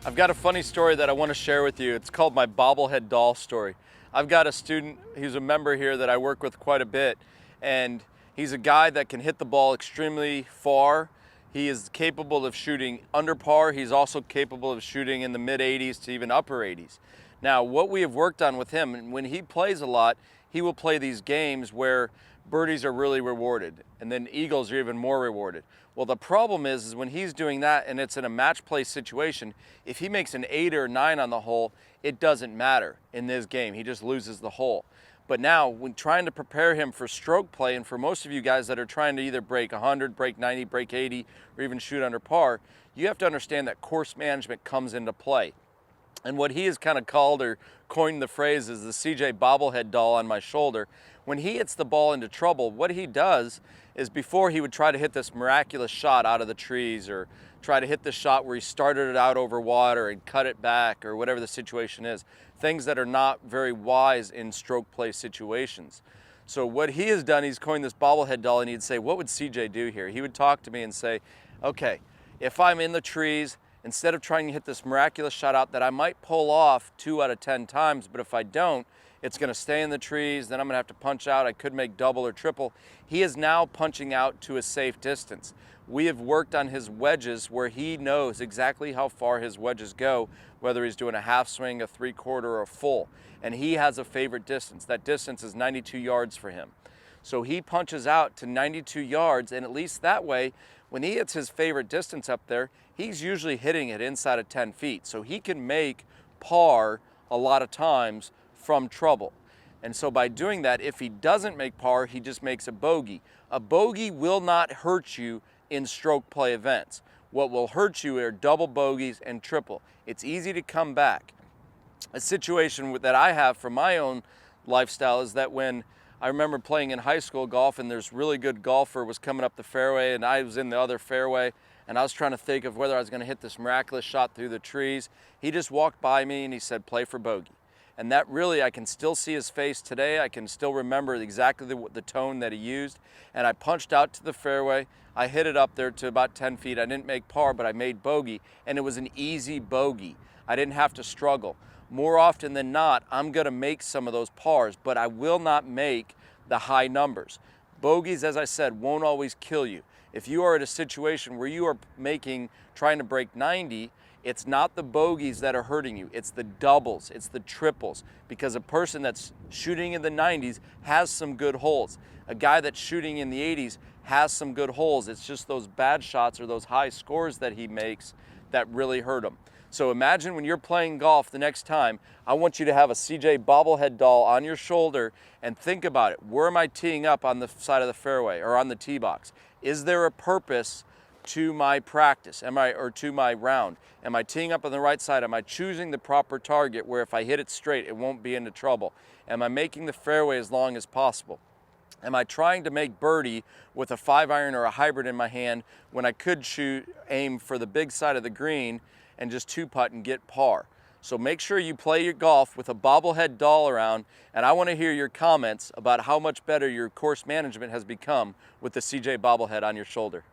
I've got a funny story that I want to share with you. It's called my bobblehead doll story. I've got a student, he's a member here that I work with quite a bit, and he's a guy that can hit the ball extremely far. He is capable of shooting under par. He's also capable of shooting in the mid 80s to even upper 80s. Now, what we have worked on with him, and when he plays a lot, he will play these games where birdies are really rewarded, and then eagles are even more rewarded. Well, the problem is when he's doing that and it's in a match play situation, if he makes an 8 or 9 on the hole, it doesn't matter in this game. He just loses the hole. But now, when trying to prepare him for stroke play, and for most of you guys that are trying to either break 100, break 90, break 80, or even shoot under par, you have to understand that course management comes into play. And what he has kind of called or coined the phrase is the CJ bobblehead doll on my shoulder. When he hits the ball into trouble, what he does is before he would try to hit this miraculous shot out of the trees or try to hit the shot where he started it out over water and cut it back or whatever the situation is, things that are not very wise in stroke play situations. So what he has done, he's coined this bobblehead doll, and he'd say, what would CJ do here? He would talk to me and say, okay, if I'm in the trees, instead of trying to hit this miraculous shot out that I might pull off 2 out of 10 times, but if I don't, it's gonna stay in the trees, then I'm gonna have to punch out, I could make double or triple. He is now punching out to a safe distance. We have worked on his wedges where he knows exactly how far his wedges go, whether he's doing a half swing, a 3/4, or a full. And he has a favorite distance. That distance is 92 yards for him. So he punches out to 92 yards, and at least that way, when he hits his favorite distance up there, he's usually hitting it inside of 10 feet. So he can make par a lot of times from trouble. And so by doing that, if he doesn't make par, he just makes a bogey. A bogey will not hurt you in stroke play events. What will hurt you are double bogeys and triple. It's easy to come back. A situation that I have from my own lifestyle is that when I remember playing in high school golf and there's really good golfer was coming up the fairway and I was in the other fairway and I was trying to think of whether I was going to hit this miraculous shot through the trees. He just walked by me and he said, play for bogey. And that really, I can still see his face today. I can still remember exactly the tone that he used. And I punched out to the fairway. I hit it up there to about 10 feet. I didn't make par, but I made bogey. And it was an easy bogey. I didn't have to struggle. More often than not, I'm gonna make some of those pars, but I will not make the high numbers. Bogeys, as I said, won't always kill you. If you are at a situation where you are trying to break 90, it's not the bogeys that are hurting you, it's the doubles, it's the triples, because a person that's shooting in the 90s has some good holes. A guy that's shooting in the 80s has some good holes. It's just those bad shots or those high scores that he makes that really hurt him. So imagine when you're playing golf the next time, I want you to have a CJ bobblehead doll on your shoulder and think about it. Where am I teeing up on the side of the fairway or on the tee box? Is there a purpose to my practice? Or to my round? Am I teeing up on the right side? Am I choosing the proper target where if I hit it straight, it won't be into trouble? Am I making the fairway as long as possible? Am I trying to make birdie with a 5-iron or a hybrid in my hand when I could aim for the big side of the green and just 2-putt and get par? So make sure you play your golf with a bobblehead doll around, and I want to hear your comments about how much better your course management has become with the CJ bobblehead on your shoulder.